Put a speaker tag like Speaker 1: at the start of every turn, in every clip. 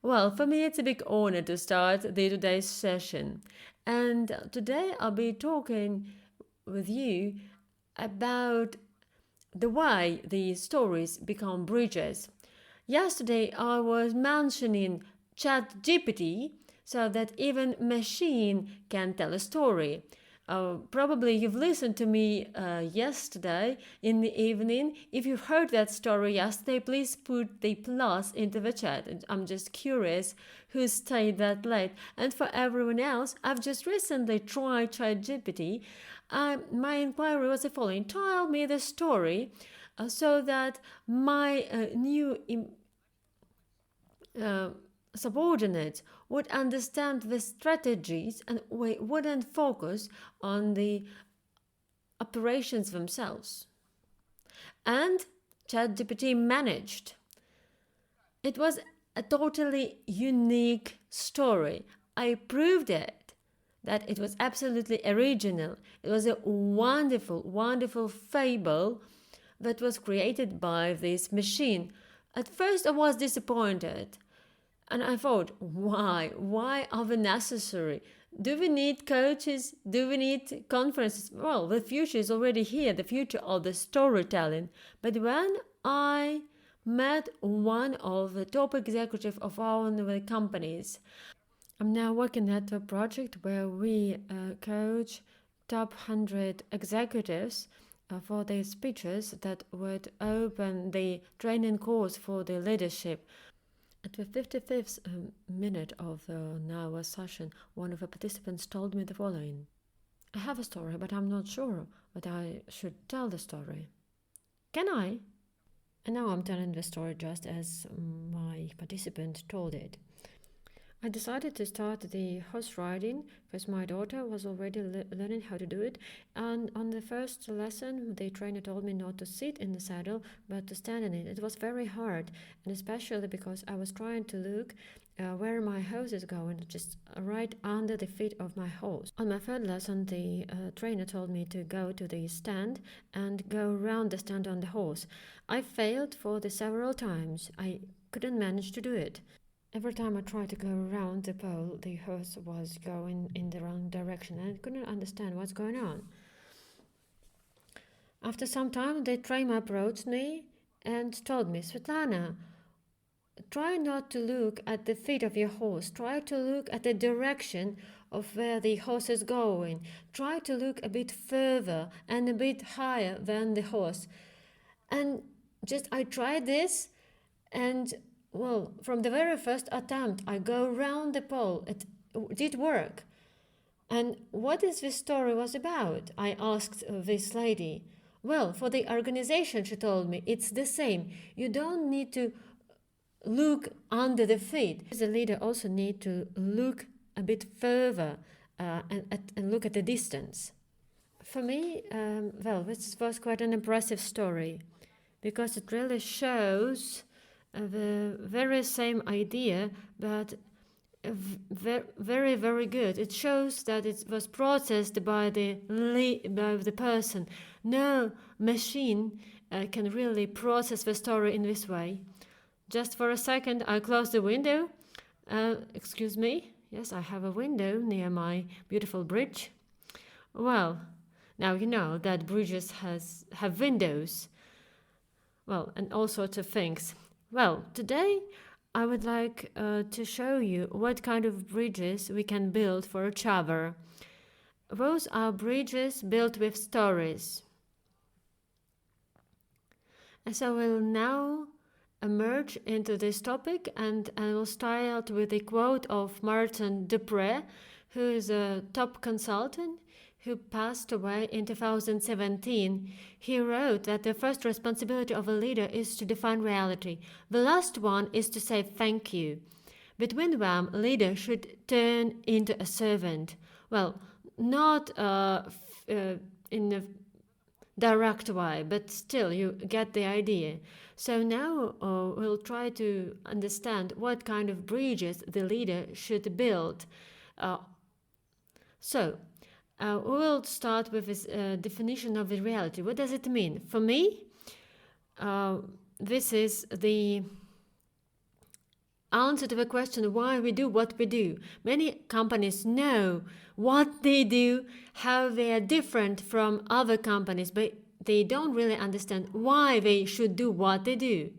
Speaker 1: Well, for me, it's a big honor to start today's session. And today I'll be talking with you about the why these stories become bridges. Yesterday I was mentioning ChatGPT so that even machine can tell a story. Probably you've listened to me yesterday in the evening. If you heard that story yesterday, please put the plus into the chat. I'm just curious who stayed that late. And for everyone else, I've just recently tried ChatGPT. My inquiry was the following: tell me the story so that my new uh, subordinates would understand the strategies and wouldn't focus on the operations themselves. And ChatGPT managed. It was a totally unique story. I proved it that it was absolutely original. It was a wonderful, wonderful fable that was created by this machine. At first, I was disappointed. And I thought, why? Why are they necessary? Do we need coaches? Do we need conferences? Well, the future is already here, the future of the storytelling. But when I met one of the top executives of one of the companies, I'm now working at a project where we coach top 100 executives for their speeches that would open the training course for the leadership. At the 55th minute of the now session, one of the participants told me the following: I have a story, but I'm not sure whether I should tell the story. Can I? And now I'm telling the story just as my participant told it. I decided to start the horse riding because my daughter was already learning how to do it. And on the first lesson, the trainer told me not to sit in the saddle but to stand in it. It was very hard, and especially because I was trying to look where my horse is going, just right under the feet of my horse. On my third lesson, the trainer told me to go to the stand and go around the stand on the horse. I failed for the several times. I couldn't manage to do it. Every time I tried to go around the pole, the horse was going in the wrong direction and I couldn't understand what's going on. After some time, the trainer approached me and told me, Svetlana, try not to look at the feet of your horse. Try to look at the direction of where the horse is going. Try to look a bit further and a bit higher than the horse. And just I tried this, and well, from the very first attempt, I go round the pole. It did work. And what is this story was about? I asked this lady. Well, for the organization, she told me, it's the same. You don't need to look under the feet. The leader also need to look a bit further and look at the distance. For me, this was quite an impressive story because it really shows the very same idea, but very, very good. It shows that it was processed by the person. No machine can really process the story in this way. Just for a second, I closed the window. Excuse me. Yes, I have a window near my beautiful bridge. Well, now you know that bridges have windows. Well, and all sorts of things. Well, today I would like to show you what kind of bridges we can build for each other. Those are bridges built with stories. And so we'll now emerge into this topic, and I will start with a quote of Martin Dupre, who is a top consultant who passed away in 2017. He wrote that the first responsibility of a leader is to define reality. The last one is to say thank you. Between them, a leader should turn into a servant. Well, not in a direct way, but still you get the idea. So now we'll try to understand what kind of bridges the leader should build. We'll start with this definition of the reality. What does it mean? For me, this is the answer to the question why we do what we do. Many companies know what they do, how they are different from other companies, but they don't really understand why they should do what they do.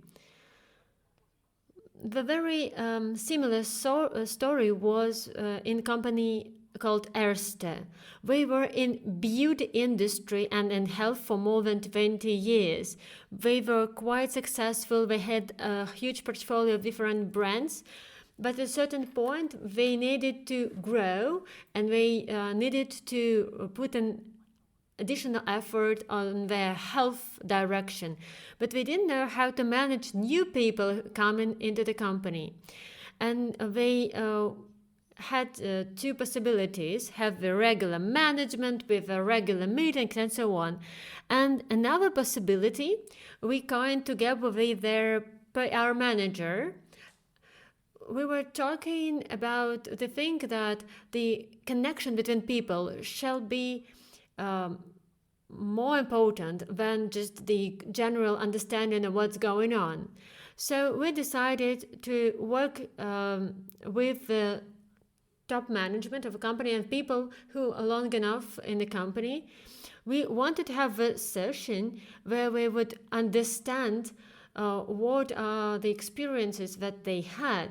Speaker 1: The very similar story was in company called Erste. They were in beauty industry and in health for more than 20 years. They were quite successful. They had a huge portfolio of different brands. But at a certain point, they needed to grow and they needed to put an additional effort on their health direction. But they didn't know how to manage new people coming into the company. And they had two possibilities: have the regular management with the regular meetings and so on. And another possibility, we joined together with their PR manager. We were talking about the thing that the connection between people shall be more important than just the general understanding of what's going on. So we decided to work with the top management of a company and people who are long enough in the company. We wanted to have a session where we would understand what are the experiences that they had.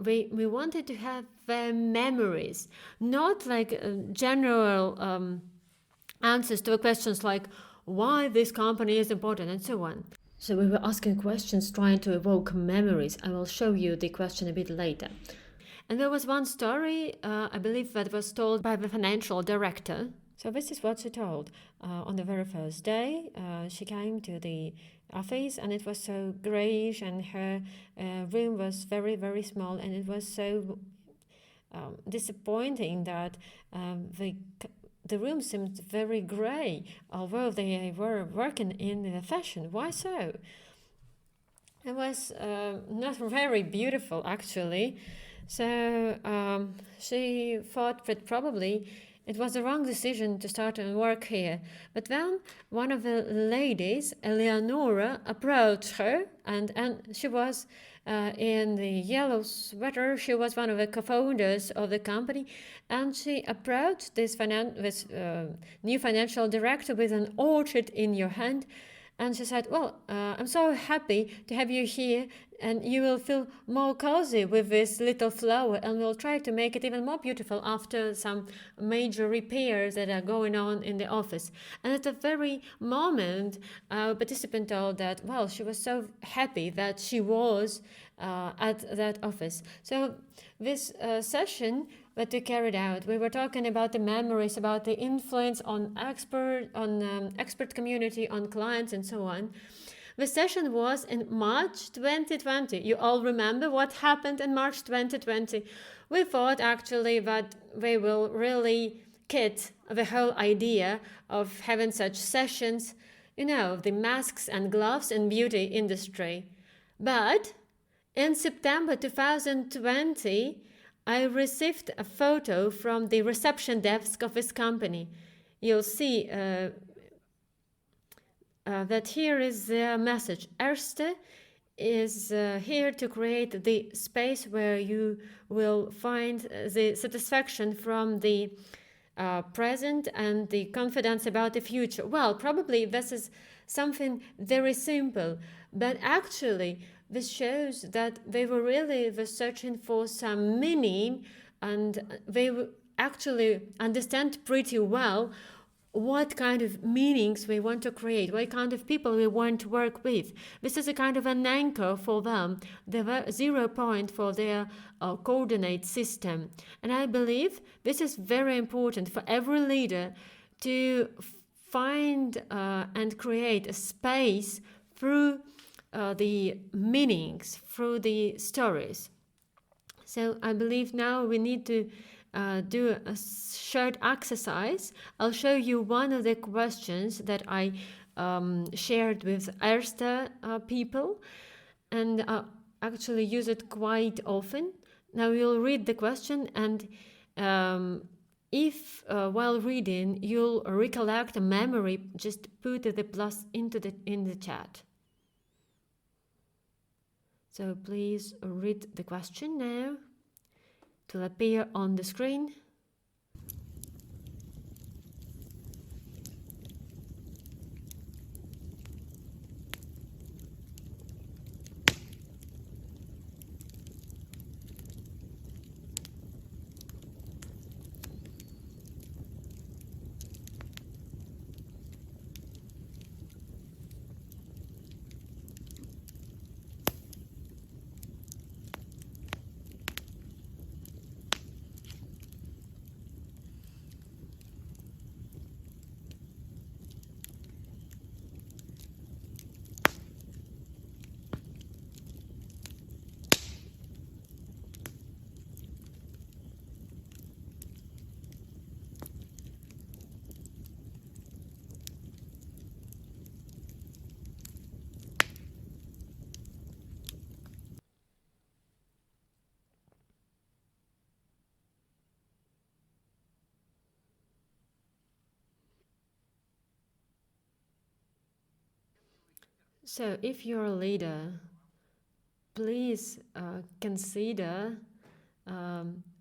Speaker 1: We wanted to have their memories, not like general answers to questions like why this company is important and so on. So we were asking questions trying to evoke memories. I will show you the question a bit later. And there was one story, I believe, that was told by the financial director. So this is what she told. On the very first day, she came to the office and it was so grayish and her room was very, very small, and it was so disappointing that the room seemed very grey, although they were working in the fashion. Why so? It was not very beautiful, actually. So she thought that probably it was the wrong decision to start and work here. But then one of the ladies, Eleonora, approached her, and she was in the yellow sweater. She was one of the co-founders of the company, and she approached this new financial director with an orchid in your hand. And she said, well, I'm so happy to have you here, and you will feel more cozy with this little flower, and we'll try to make it even more beautiful after some major repairs that are going on in the office. And at the very moment, a participant told that, well, she was so happy that she was at that office. So this session that we carried out, we were talking about the memories, about the influence on expert community, on clients, and so on. The session was in March 2020. You all remember what happened in March 2020. We thought actually that they will really kit the whole idea of having such sessions, the masks and gloves in beauty industry. But in September 2020, I received a photo from the reception desk of this company. You'll see that here is the message. Erste is here to create the space where you will find the satisfaction from the present and the confidence about the future. Well, probably this is something very simple, but actually this shows that they were searching for some meaning, and they actually understand pretty well what kind of meanings we want to create, what kind of people we want to work with. This is a kind of an anchor for them, the 0 point for their coordinate system. And I believe this is very important for every leader to find and create a space through the meanings, through the stories. So I believe now we need to do a shared exercise. I'll show you one of the questions that I shared with Erste people, and actually use it quite often. Now you'll read the question, and if while reading you'll recollect a memory, just put the plus in the chat. So please read the question now. It will appear on the screen. So if you're a leader, please consider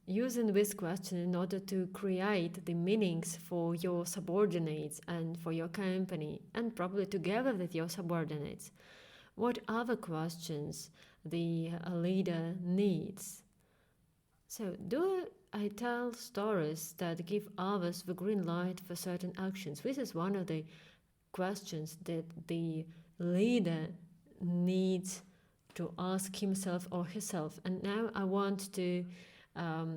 Speaker 1: using this question in order to create the meanings for your subordinates and for your company, and probably together with your subordinates. What other questions the leader needs? So, do I tell stories that give others the green light for certain actions? This is one of the questions that the leader needs to ask himself or herself. And now I want to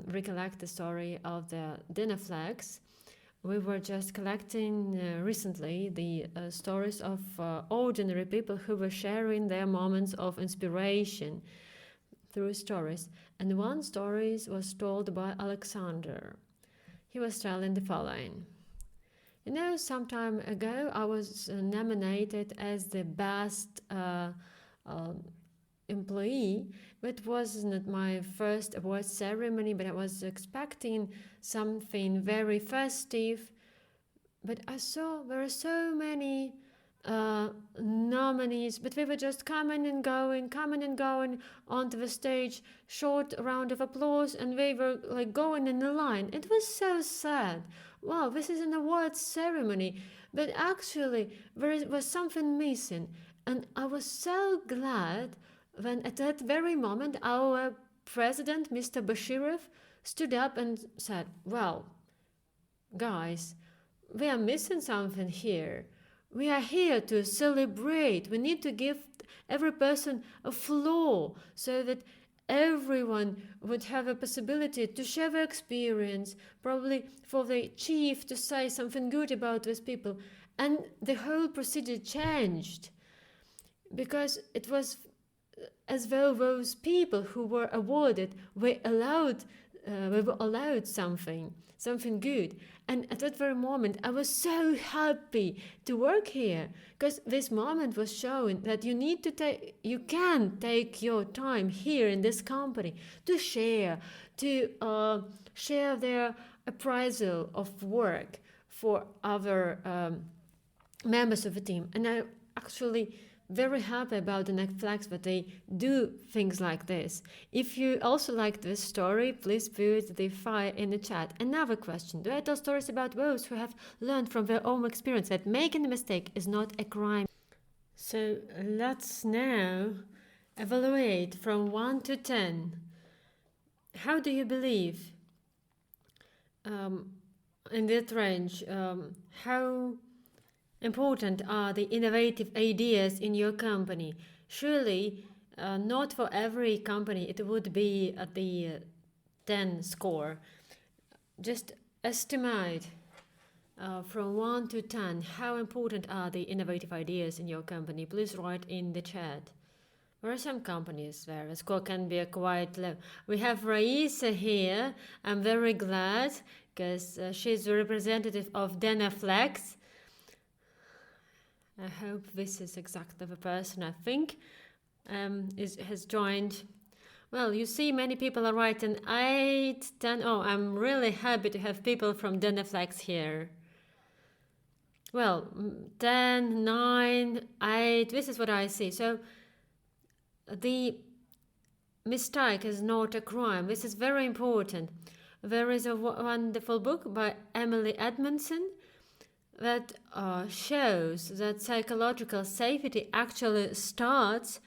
Speaker 1: recollect the story of the dinner flags. We were just collecting recently the stories of ordinary people who were sharing their moments of inspiration through stories. And one story was told by Alexander. He was telling the following. You know, some time ago I was nominated as the best employee, but it wasn't my first award ceremony, but I was expecting something very festive. But I saw there are so many nominees, but we were just coming and going onto the stage, short round of applause, and we were like going in a line. It was so sad. Wow, this is an awards ceremony, but actually there was something missing, and I was so glad when at that very moment our president, Mr. Bashirov, stood up and said, "Well, guys, we are missing something here. We are here to celebrate. We need to give every person a floor so that everyone would have a possibility to share their experience, probably for the chief to say something good about these people." And the whole procedure changed because it was as though those people who were awarded were allowed something good. And at that very moment, I was so happy to work here because this moment was showing that you can take your time here in this company to share their appraisal of work for other members of the team. And I actually very happy about the Netflix that they do things like this. If you also like this story, please put the file in the chat. Another question: do I tell stories about those who have learned from their own experience that making a mistake is not a crime? So let's now evaluate from 1 to 10. How do you believe in that range? How important are the innovative ideas in your company? Surely not for every company it would be at the 10 score. Just estimate from 1 to 10 how important are the innovative ideas in your company. Please write in the chat. There are some companies where the score can be quite low. We have Raisa here. I'm very glad because she's the representative of Denaflex. I hope this is exactly the person I think has joined. Well, you see many people are writing 8, 10. Oh, I'm really happy to have people from Denaflex here. Well, 10, 9, 8, this is what I see. So the mistake is not a crime. This is very important. There is a wonderful book by Emily Edmondson that shows that psychological safety actually starts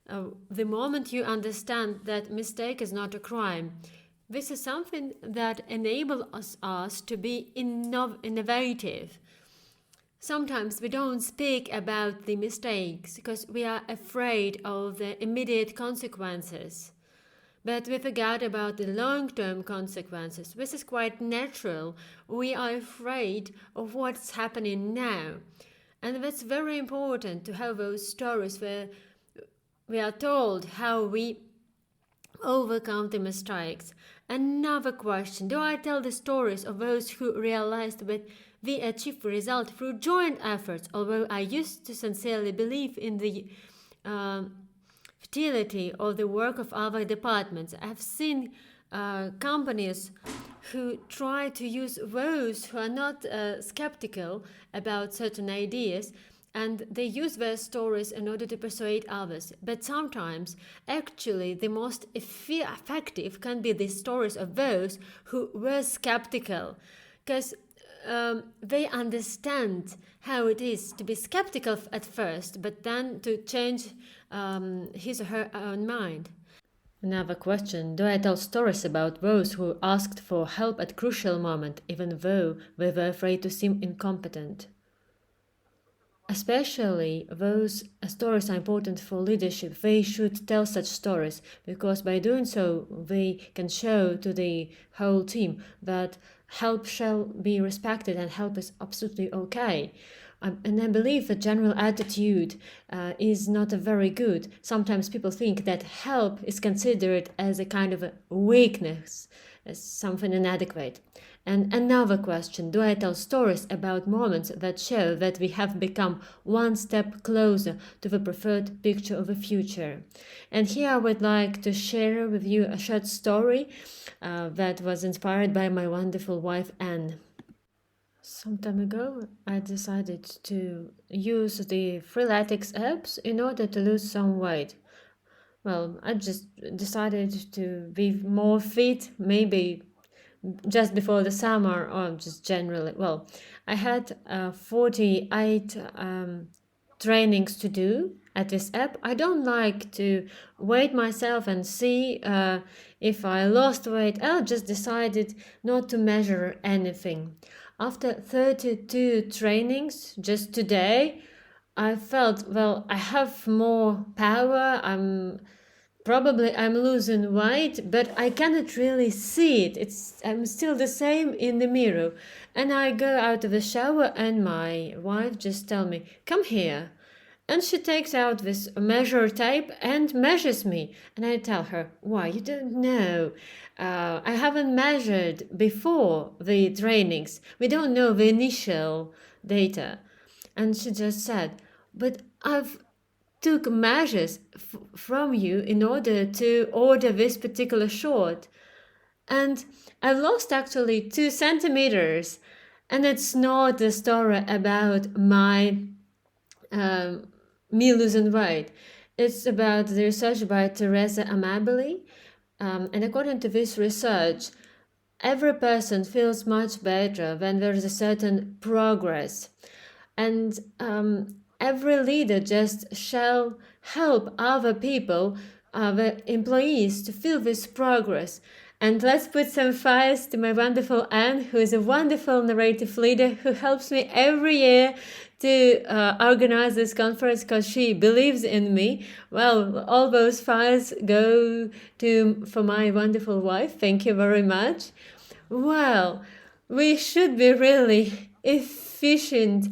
Speaker 1: the moment you understand that mistake is not a crime. This is something that enables us to be innovative. Sometimes we don't speak about the mistakes because we are afraid of the immediate consequences. But we forget about the long-term consequences. This is quite natural. We are afraid of what's happening now. And that's very important to have those stories where we are told how we overcome the mistakes. Another question: do I tell the stories of those who realized that we achieved the result through joint efforts, although I used to sincerely believe in the futility of the work of other departments? I've seen companies who try to use those who are not skeptical about certain ideas, and they use their stories in order to persuade others. But sometimes, actually, the most effective can be the stories of those who were skeptical, because they understand how it is to be skeptical at first, but then to change his or her own mind. Another question: do I tell stories about those who asked for help at crucial moment, even though they were afraid to seem incompetent? Especially those stories are important for leadership. They should tell such stories, because by doing so they can show to the whole team that help shall be respected and help is absolutely okay. And I believe the general attitude is not a very good. Sometimes people think that help is considered as a kind of a weakness, as something inadequate. And another question: do I tell stories about moments that show that we have become one step closer to the preferred picture of the future? And here I would like to share with you a short story that was inspired by my wonderful wife, Anne. Some time ago, I decided to use the Freeletics apps in order to lose some weight. Well, I just decided to be more fit, maybe just before the summer or just generally. Well, I had 48 trainings to do at this app. I don't like to weigh myself and see if I lost weight. I just decided not to measure anything. After 32 trainings just today, I felt, well, I have more power. I'm losing weight, but I cannot really see it. I'm still the same in the mirror. And I go out of the shower and my wife just tell me, "Come here." And she takes out this measure tape and measures me. And I tell her, "Why, you don't know. I haven't measured before the trainings. We don't know the initial data." And she just said, "But I've took measures from you in order to order this particular short. And I've lost actually 2 centimeters. And it's not a story about me losing weight. It's about the research by Teresa Amabile. And according to this research, every person feels much better when there is a certain progress. And every leader just shall help other people, the employees, to feel this progress. And let's put some fires to my wonderful Anne, who is a wonderful narrative leader who helps me every year to organize this conference because she believes in me. Well, all those fires go for my wonderful wife. Thank you very much. Well, we should be really efficient.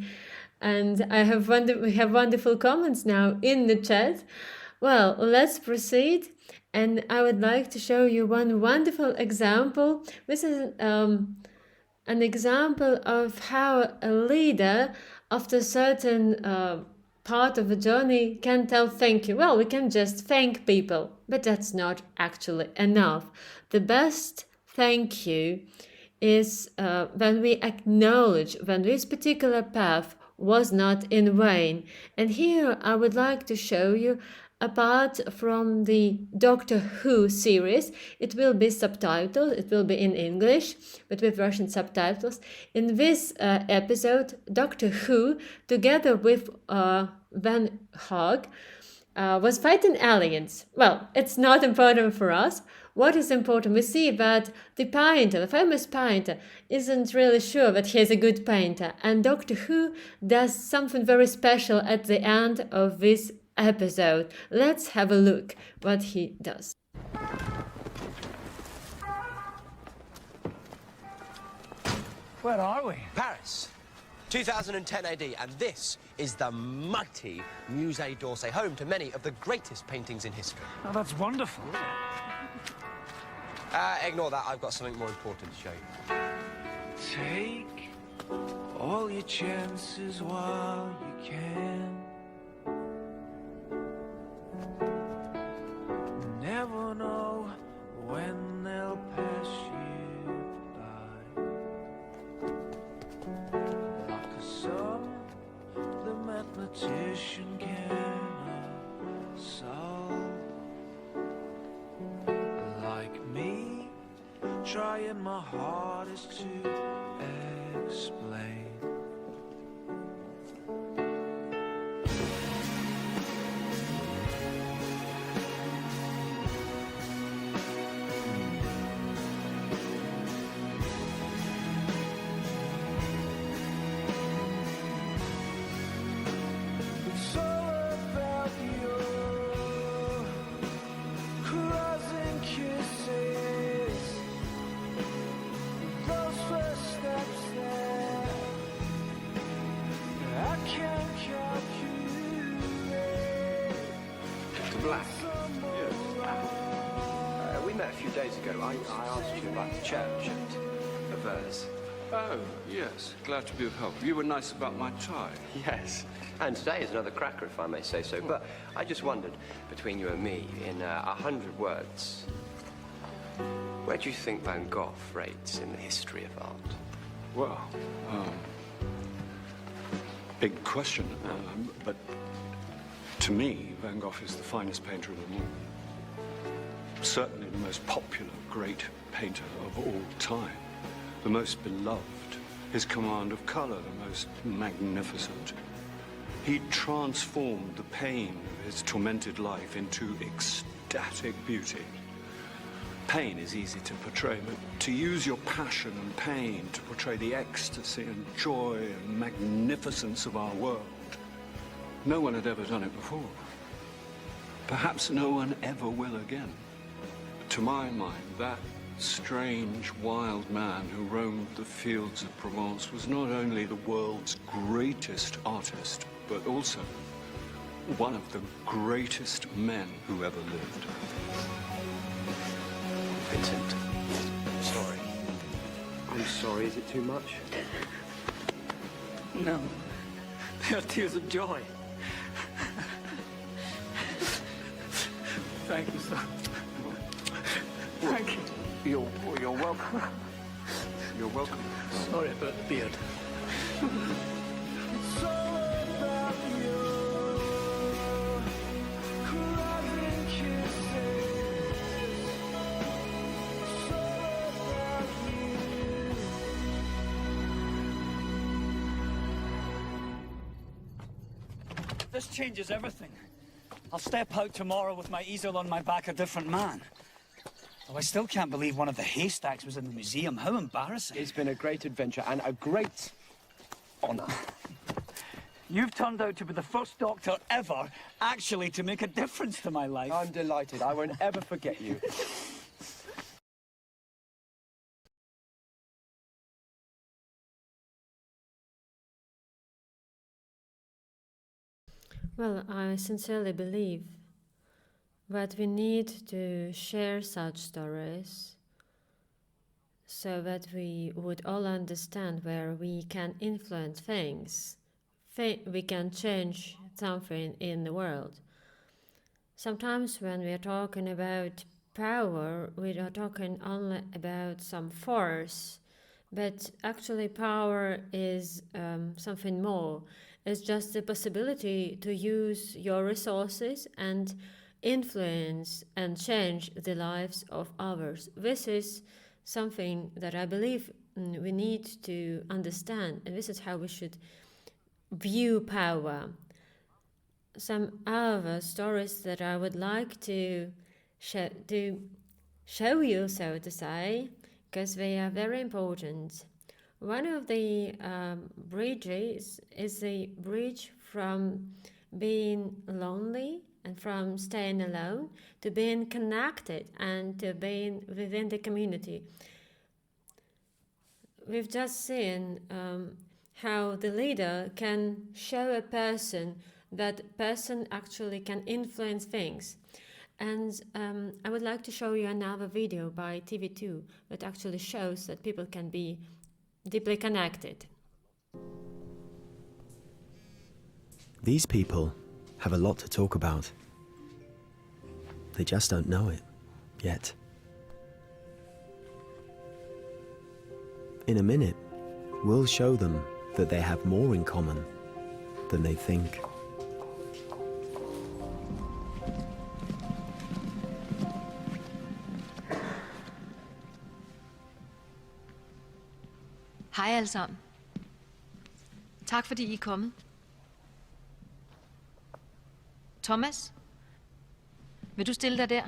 Speaker 1: And we have wonderful comments now in the chat. Well, let's proceed. And I would like to show you one wonderful example. This is an example of how a leader, after a certain part of the journey, can tell thank you. Well, we can just thank people, but that's not actually enough. The best thank you is when we acknowledge when this particular path was not in vain. And here I would like to show you apart from the Doctor Who series, it will be subtitled, it will be in English, but with Russian subtitles. In this episode, Doctor Who, together with Van Gogh, was fighting aliens. Well, it's not important for us. What is important, we see that the painter, the famous painter, isn't really sure that he's a good painter, and Doctor Who does something very special at the end of this episode. Let's have a look what he does.
Speaker 2: Where are we?
Speaker 3: Paris, 2010 AD, and this is the mighty Musée d'Orsay, home to many of the greatest paintings in history.
Speaker 2: Oh, that's wonderful.
Speaker 3: Ignore that, I've got something more important to show you.
Speaker 4: Take all your chances while you can. Never know when they'll pass you by. Like a sum the mathematician cannot solve. Like me, trying my hardest to explain. It's all about your closing kisses. Those first steps there, I can't calculate.
Speaker 5: Mr. Black? Yes. We met a few days ago. I asked you about the church at Vers.
Speaker 6: Oh, yes. Glad to be of help. You were nice about my tie.
Speaker 5: Yes. And today is another cracker, if I may say so. But I just wondered, between you and me, in 100 words, where do you think Van Gogh rates in the history of art?
Speaker 6: Well, big question. But to me, Van Gogh is the finest painter of them all. Certainly the most popular great painter of all time. The most beloved. His command of color, the most magnificent. He transformed the pain of his tormented life into ecstatic beauty. Pain is easy to portray, but to use your passion and pain to portray the ecstasy and joy and magnificence of our world, no one had ever done it before. Perhaps no one ever will again. To my mind, that strange, wild man who roamed the fields of Provence was not only the world's greatest artist, but also one of the greatest men who ever lived.
Speaker 5: Vincent, I'm sorry. I'm sorry. Is it too much?
Speaker 2: No. They are tears of joy. Thank you, sir. Thank you.
Speaker 6: You're welcome. You're welcome.
Speaker 2: Sorry about the beard.
Speaker 4: It's all about your closing kisses. It's all about you.
Speaker 2: This changes everything. I'll step out tomorrow with my easel on my back, a different man. Though I still can't believe one of the haystacks was in the museum. How embarrassing.
Speaker 5: It's been a great adventure and a great honor.
Speaker 2: You've turned out to be the first doctor ever actually to make a difference to my life.
Speaker 5: I'm delighted. I won't ever forget you.
Speaker 1: Well, I sincerely believe that we need to share such stories so that we would all understand where we can influence things. We can change something in the world. Sometimes when we are talking about power, we are talking only about some force, but actually power is something more. is just the possibility to use your resources and influence and change the lives of others. This is something that I believe we need to understand, and this is how we should view power. Some other stories that I would like to show you, so to say, because they are very important. One of the bridges is the bridge from being lonely and from staying alone to being connected and to being within the community. We've just seen how the leader can show a person that person actually can influence things. And I would like to show you another video by TV2 that actually shows that people can be deeply connected.
Speaker 7: These people have a lot to talk about. They just don't know it yet. In a minute, we'll show them that they have more in common than they think.
Speaker 8: Hej alle sammen. Tak fordi I er kommet. Thomas, vil du stille dig der?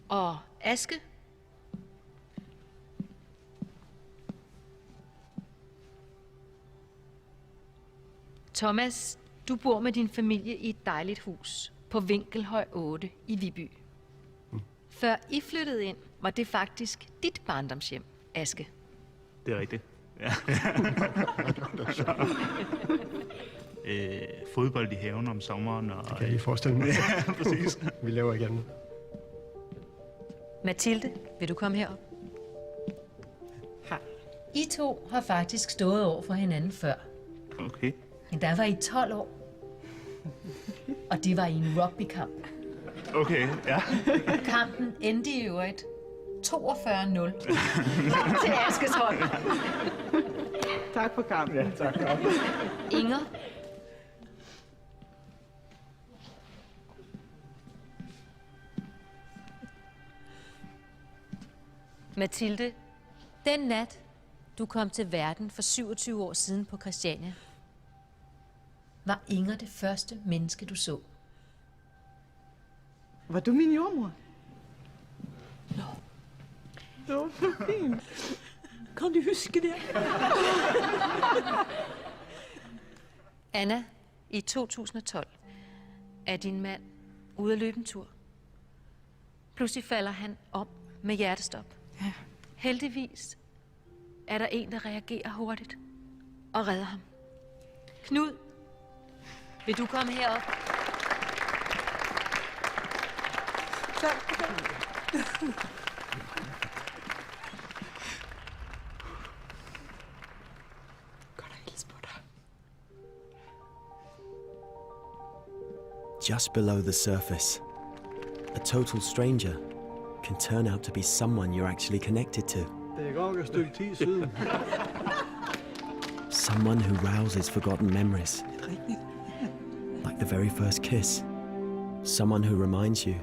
Speaker 8: Og Aske? Thomas, du bor med din familie i et dejligt hus på Vinkelhøj 8 i Viby. Før I flyttede ind, var det faktisk dit barndomshjem, Aske.
Speaker 9: Det er rigtigt. Ja. Fodbold i haven om sommeren. Og,
Speaker 10: det kan jeg lige forestille mig.
Speaker 9: Ja, præcis.
Speaker 10: Vi laver igen.
Speaker 8: Mathilde, vil du komme herop? Hej. I to har faktisk stået over for hinanden før.
Speaker 9: Okay.
Speaker 8: Men der var I 12 år. Og det var i en rugbykamp.
Speaker 9: Okay, ja.
Speaker 8: Kampen endte i øvrigt 42-0 til Askes hold.
Speaker 11: Tak for kampen.
Speaker 10: Ja, tak.
Speaker 8: Inger. Mathilde, den nat, du kom til verden for 27 år siden på Christiania, var Inger det første menneske, du så.
Speaker 11: Var du min jordmor? Nå. Det var fint. Kan du huske det?
Speaker 8: Anna, i 2012 er din mand ude at løbe en tur. Pludselig falder han om med hjertestop.
Speaker 11: Ja.
Speaker 8: Heldigvis er der en, der reagerer hurtigt og redder ham. Knud, vil du komme herop?
Speaker 11: Tak. Godt at hilse på dig.
Speaker 7: Just below the surface, a total stranger can turn out to be someone you're actually connected to.
Speaker 10: Det er godt et stykke tid siden.
Speaker 7: Someone who rouses forgotten memories. Like the very first kiss. Someone who reminds you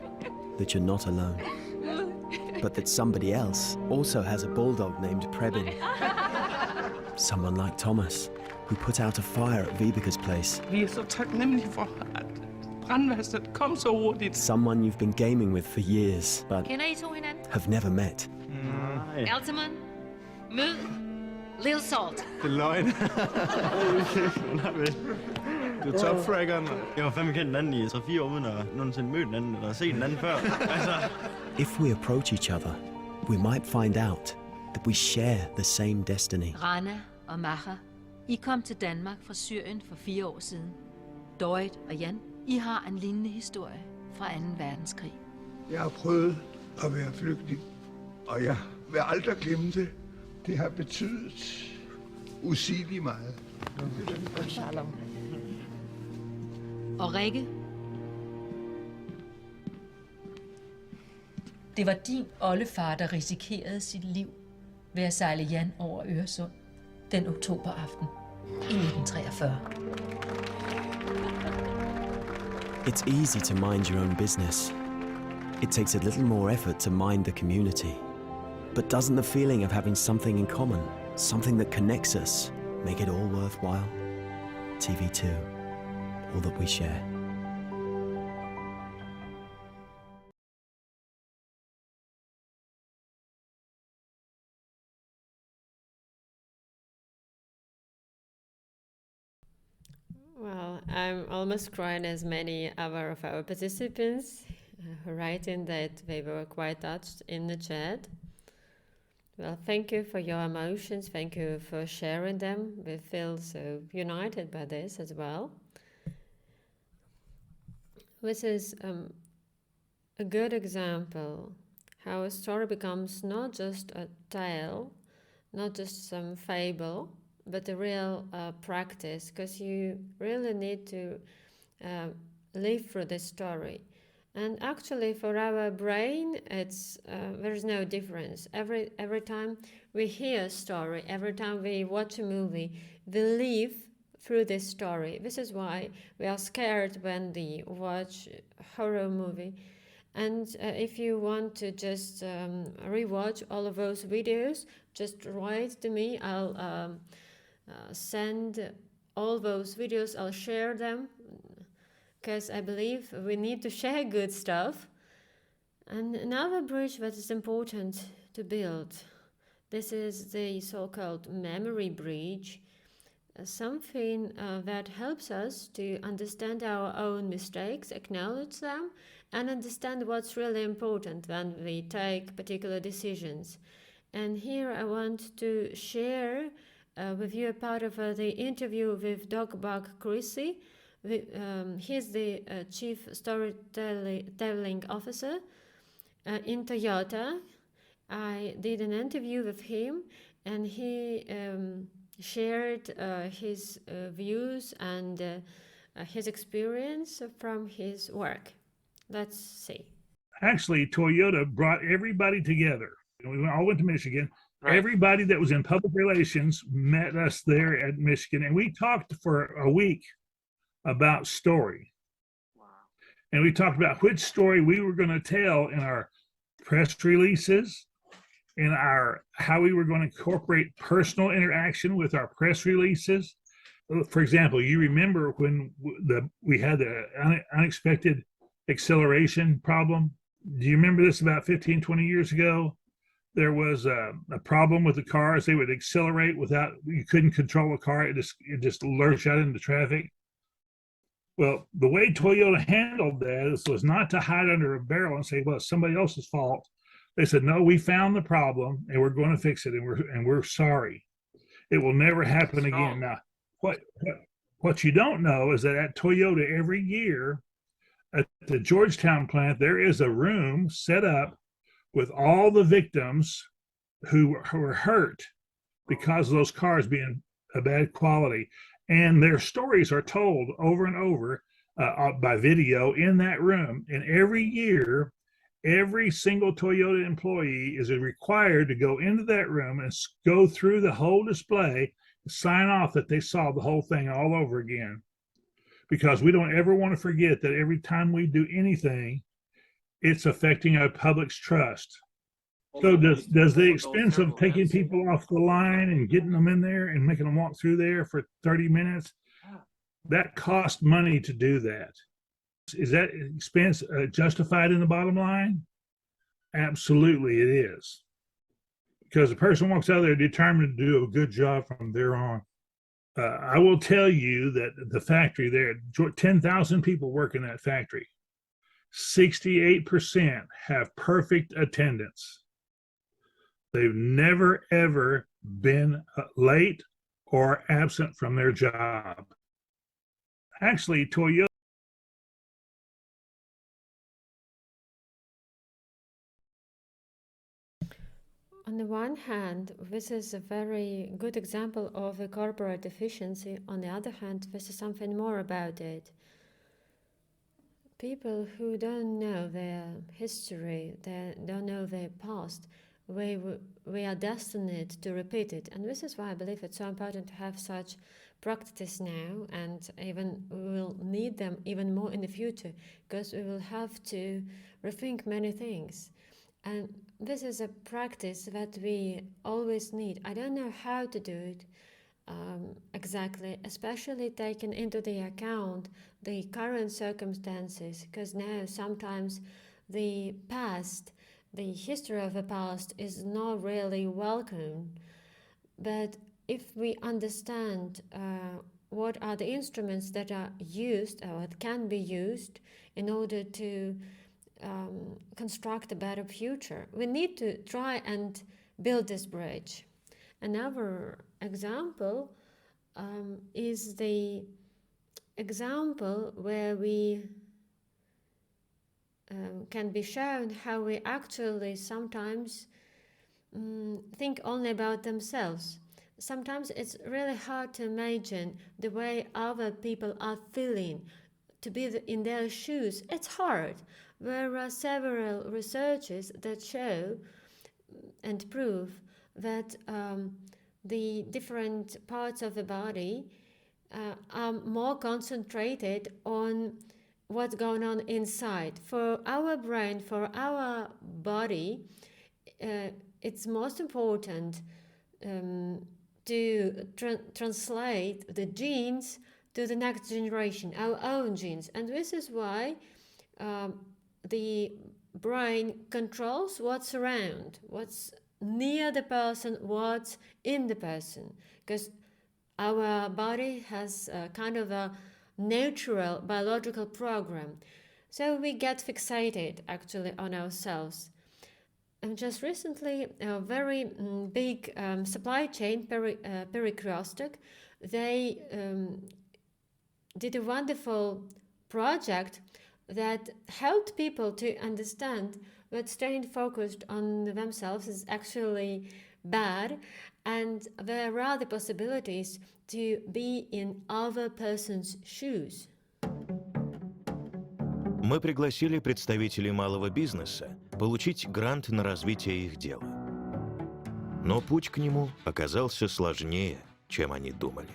Speaker 7: that you're not alone. But that somebody else also has a bulldog named Prebin. Someone like Thomas, who put out a fire at Vibeka's place.
Speaker 11: Vi er så taknemmelige for, at brandvæsenet kom så hurtigt.
Speaker 7: Someone you've been gaming with for years, but
Speaker 8: Kender I to hinanden?
Speaker 7: have never met.
Speaker 8: Altamon, mød Lil Salt.
Speaker 10: Det er løgn. Det er topfraggeren.
Speaker 12: Jeg var fandme kendt den anden i 3-4 år, uden at nogensinde møde den anden, eller set den anden før. Altså.
Speaker 7: If we approach each other, we might find out that we share the same destiny.
Speaker 8: Rana og Maha, I kom til Danmark fra Syrien for 4 år siden. Dorit og Jan, I har en lignende historie fra 2. verdenskrig.
Speaker 13: Jeg har prøvet at være flygtning, og jeg vil aldrig glemme det. Det har betydet usigeligt meget.
Speaker 8: Og Rikke, det var din oldefar, der risikerede sit liv ved at sejle Jan over Øresund den oktoberaften. i 1943.
Speaker 7: It's easy to mind your own business. It takes a little more effort to mind the community. But doesn't the feeling of having something in common, something that connects us, make it all worthwhile? TV2, all that we share.
Speaker 1: Well, I'm almost crying as many other of our participants writing that they were quite touched in the chat. Well, thank you for your emotions. Thank you for sharing them. We feel so united by this as well. This is a good example how a story becomes not just a tale, not just some fable, but a real practice, because you really need to live through the story. And actually, for our brain, it's there's no difference. Every time we hear a story, every time we watch a movie, we live through this story. This is why we are scared when we watch a horror movie. And if you want to just rewatch all of those videos, just write to me. I'll send all those videos. I'll share them, because I believe we need to share good stuff. And another bridge that is important to build, this is the so-called memory bridge, something that helps us to understand our own mistakes, acknowledge them, and understand what's really important when we take particular decisions. And here I want to share with you a part of the interview with Gogh Chrissy. He's the Chief Storytelling Officer in Toyota. I did an interview with him, and he shared his views and his experience from his work. Let's see.
Speaker 14: Actually, Toyota brought everybody together. We all went to Michigan.
Speaker 3: Right.
Speaker 14: Everybody that was in public relations met us there at Michigan, and we talked for a week about story.
Speaker 3: Wow.
Speaker 14: And we talked about which story we were going to tell in our press releases, in our how we were going to incorporate personal interaction with our press releases. For example, you remember when we had the unexpected acceleration problem? Do you remember this about 15, 20 years ago? There was a problem with the cars. They would accelerate without, you couldn't control the car. It just lurched out into traffic. Well, the way Toyota handled that was not to hide under a barrel and say, well, it's somebody else's fault. They said, no, we found the problem and we're going to fix it, and we're sorry. It will never happen again. Now, what you don't know is that at Toyota every year at the Georgetown plant, there is a room set up with all the victims who were hurt because of those cars being a bad quality. And their stories are told over and over by video in that room. And every year, every single Toyota employee is required to go into that room and go through the whole display, sign off that they saw the whole thing all over again. Because we don't ever want to forget that every time we do anything, it's affecting our public's trust. So does the expense of taking people off the line and getting them in there and making them walk through there for 30 minutes, that costs money to do that. Is that expense justified in the bottom line? Absolutely it is. Because the person walks out there determined to do a good job from there on. I will tell you that the factory there, 10,000 people work in that factory. 68% have perfect attendance. They've never, ever been late or absent from their job. Actually, Toyota.
Speaker 1: On the one hand, this is a very good example of a corporate efficiency. On the other hand, this is something more about it. People who don't know their history, they don't know their past, we are destined to repeat it. And this is why I believe it's so important to have such practice now, and even we will need them even more in the future, because we will have to rethink many things. And this is a practice that we always need. I don't know how to do it exactly, especially taking into the account the current circumstances, because now sometimes the past, the history of the past is not really welcome. But if we understand what are the instruments that are used or that can be used in order to construct a better future, we need to try and build this bridge. Another example is the example where we can be shown how we actually sometimes think only about themselves. Sometimes it's really hard to imagine the way other people are feeling, to be in their shoes. It's hard. There are several researches that show and prove that the different parts of the body are more concentrated on what's going on inside. For our brain, for our body, it's most important to translate the genes to the next generation, our own genes. And this is why the brain controls what's around, what's near the person, what's in the person, because our body has a kind of a natural biological program. So we get fixated actually on ourselves. And just recently, a very big supply chain, Pericrostic, they did a wonderful project that helped people to understand that staying focused on themselves is actually bad, and there are the possibilities to be in other person's shoes.
Speaker 15: Мы пригласили представителей малого бизнеса получить грант на развитие их дела. Но путь к нему оказался сложнее, чем они думали.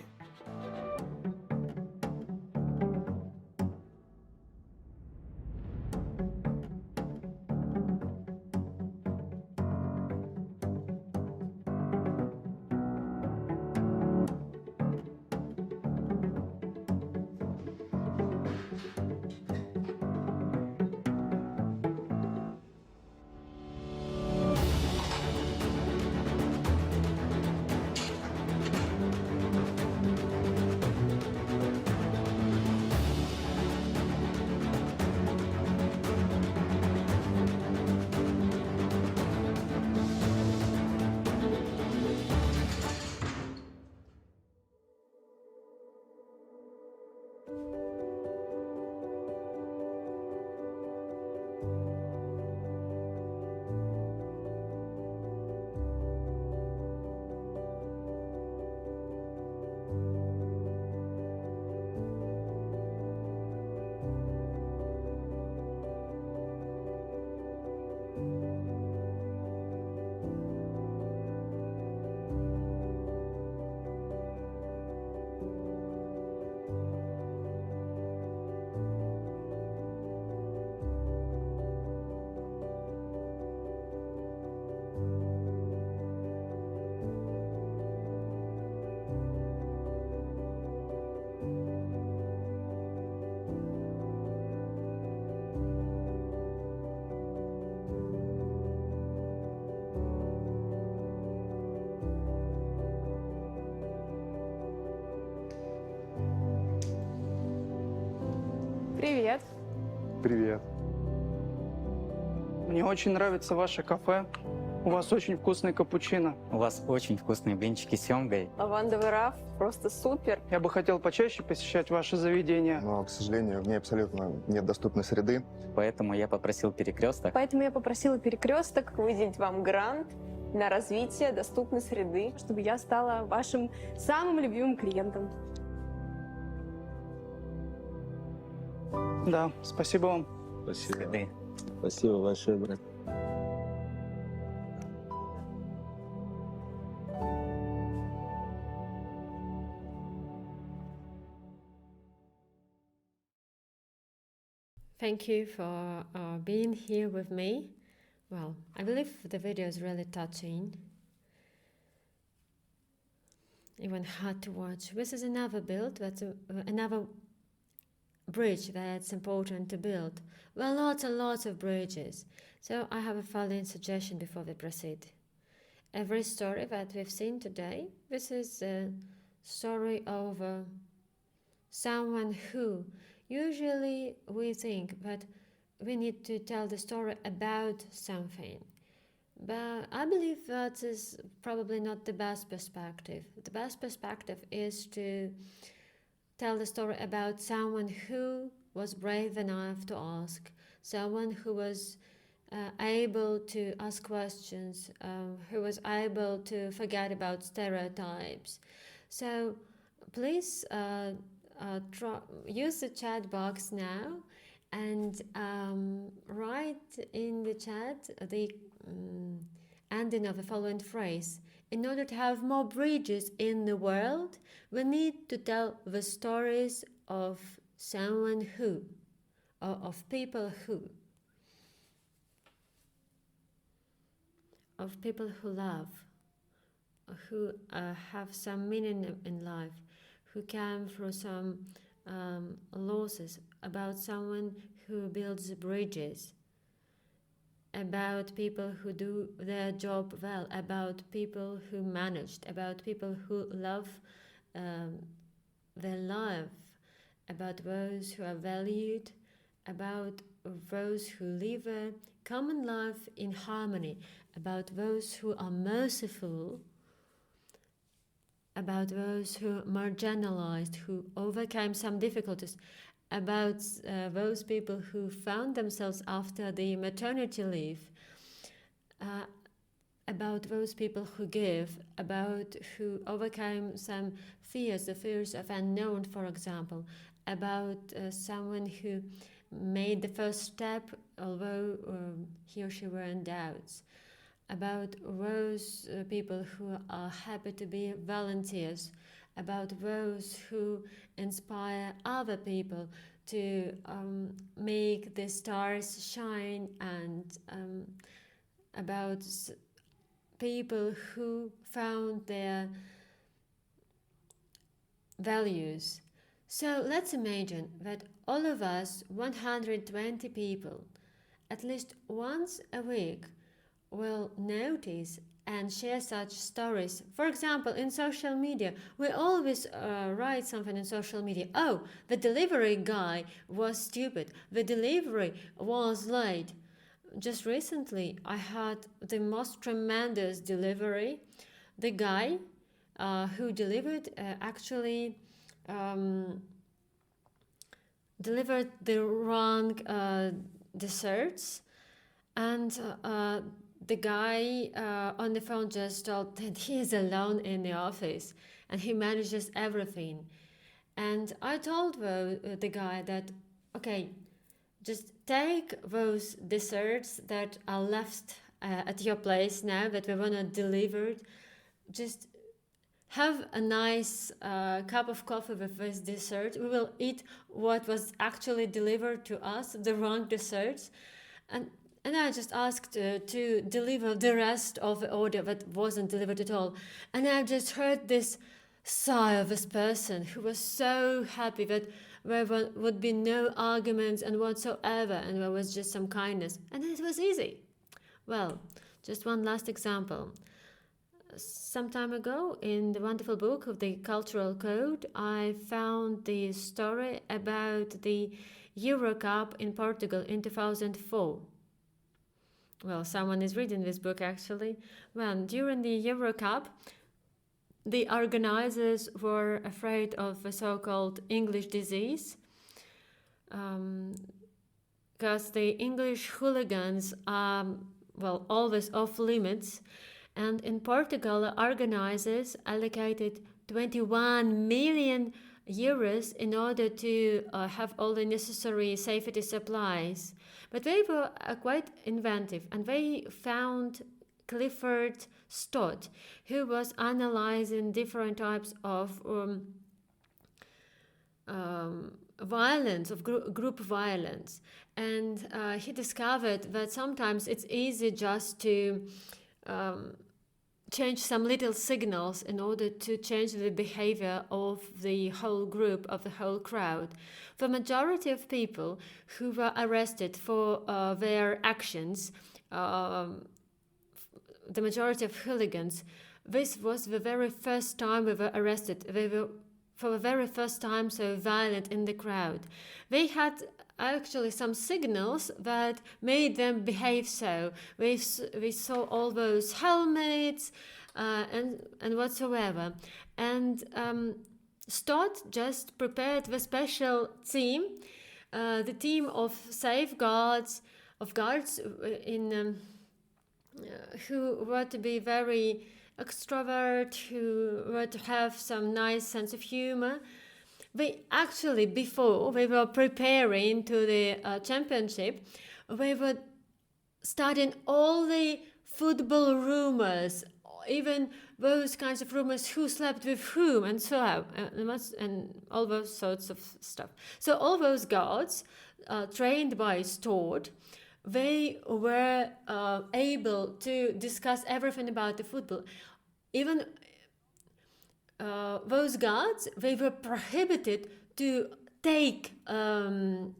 Speaker 16: Привет.
Speaker 10: Привет.
Speaker 16: Мне очень нравится ваше кафе. У вас очень вкусный капучино.
Speaker 17: У вас очень вкусные блинчики с семгой.
Speaker 16: Лавандовый раф просто супер. Я бы хотел почаще посещать ваше заведение.
Speaker 18: Но, к сожалению, в ней абсолютно нет доступной среды.
Speaker 17: Поэтому я попросил перекресток.
Speaker 16: Поэтому я попросила перекресток выделить вам грант на развитие доступной среды, чтобы я стала вашим самым любимым клиентом. Да, спасибо вам.
Speaker 17: Спасибо.
Speaker 12: Спасибо большое, брат.
Speaker 1: Thank you for being here with me. Well, I believe the video is really touching. Even hard to watch. This is another build, that's another bridge that's important to build. Well, lots and lots of bridges. So I have a following suggestion before we proceed. Every story that we've seen today, this is a story of someone who, usually we think that we need to tell the story about something. But I believe that is probably not the best perspective. The best perspective is to tell the story about someone who was brave enough to ask, someone who was able to ask questions, who was able to forget about stereotypes. So please use the chat box now and write in the chat the ending of the following phrase. In order to have more bridges in the world, we need to tell the stories of someone who, or of people who, of people who love, who have some meaning in life, who came through some losses, about someone who builds bridges, about people who do their job well, about people who managed, about people who love their life, about those who are valued, about those who live a common life in harmony, about those who are merciful, about those who are marginalized, who overcame some difficulties, about those people who found themselves after the maternity leave, about those people who give, about who overcame some fears, the fears of unknown, for example, about someone who made the first step, although he or she were in doubts, about those people who are happy to be volunteers, about those who inspire other people to make the stars shine, and about people who found their values. So let's imagine that all of us, 120 people, at least once a week, will notice and share such stories. For example, in social media, we always write something in social media. Oh, the delivery guy was stupid. The delivery was late. Just recently, I had the most tremendous delivery. The guy who delivered actually delivered the wrong desserts, and the guy on the phone just told that he is alone in the office and he manages everything. And I told the guy that, okay, just take those desserts that are left at your place now that we were not delivered. Just have a nice cup of coffee with this dessert. We will eat what was actually delivered to us, the wrong desserts. And I just asked to deliver the rest of the order that wasn't delivered at all. And I just heard this sigh of this person who was so happy that there would be no arguments and whatsoever, and there was just some kindness. And it was easy. Well, just one last example. Some time ago, in the wonderful book of the Cultural Code, I found the story about the Euro Cup in Portugal in 2004. Well, someone is reading this book actually. Well, during the Euro Cup, the organizers were afraid of a so-called English disease, because the English hooligans are, well, always off limits. And in Portugal, the organizers allocated 21 million euros in order to have all the necessary safety supplies. But they were quite inventive, and they found Clifford Stott, who was analyzing different types of violence, of group violence. And he discovered that sometimes it's easy just to change some little signals in order to change the behavior of the whole group, of the whole crowd. The majority of people who were arrested for their actions, the majority of hooligans, this was the very first time they were arrested. They were for the very first time so violent in the crowd. They had actually some signals that made them behave so. We saw all those helmets and whatsoever. And Stott just prepared the special team, the team of guards in who were to be very extrovert, who were to have some nice sense of humor. They actually, before they were preparing to the championship, they were studying all the football rumors, even those kinds of rumors, who slept with whom, and so on, and all those sorts of stuff. So all those guards, trained by Stott, they were able to discuss everything about the football. Even those guards, they were prohibited to take the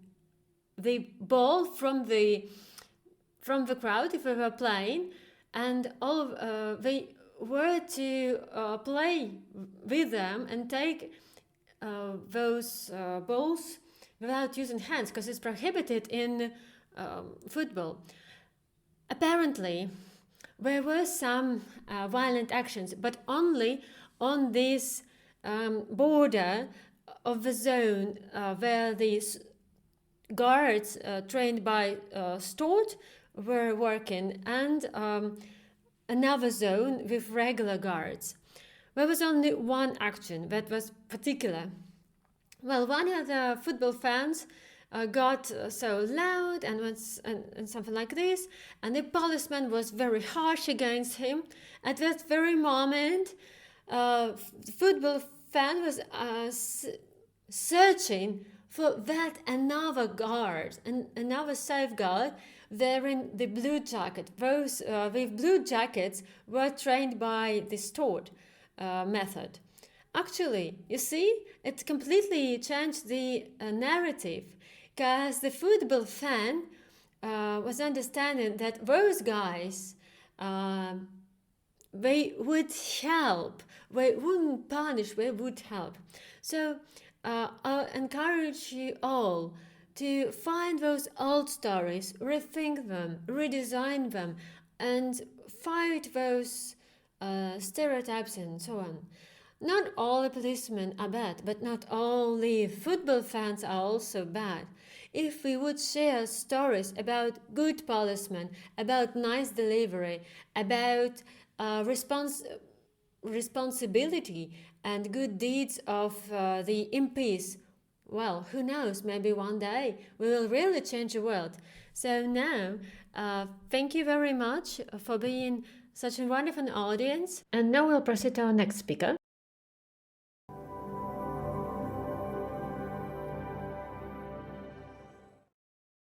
Speaker 1: ball from the crowd if they were playing, and they were to play with them and take those balls without using hands, because it's prohibited in football. Apparently, there were some violent actions, but only on this border of the zone where these guards trained by Stott were working, and another zone with regular guards. There was only one action that was particular. Well, one of the football fans got so loud and something like this, and the policeman was very harsh against him. At that very moment, the football fan was searching for that another guard, another safeguard, wearing the blue jacket. Those with blue jackets were trained by the Stott method. Actually, you see, it completely changed the narrative, because the football fan was understanding that those guys, they would help. They wouldn't punish, they would help. So I encourage you all to find those old stories, rethink them, redesign them, and fight those stereotypes and so on. Not all the policemen are bad, but not all the football fans are also bad. If we would share stories about good policemen, about nice delivery, about responsibility and good deeds of the MPs, well, who knows, maybe one day we will really change the world. So now, thank you very much for being such a wonderful audience. And now we'll proceed to our next speaker.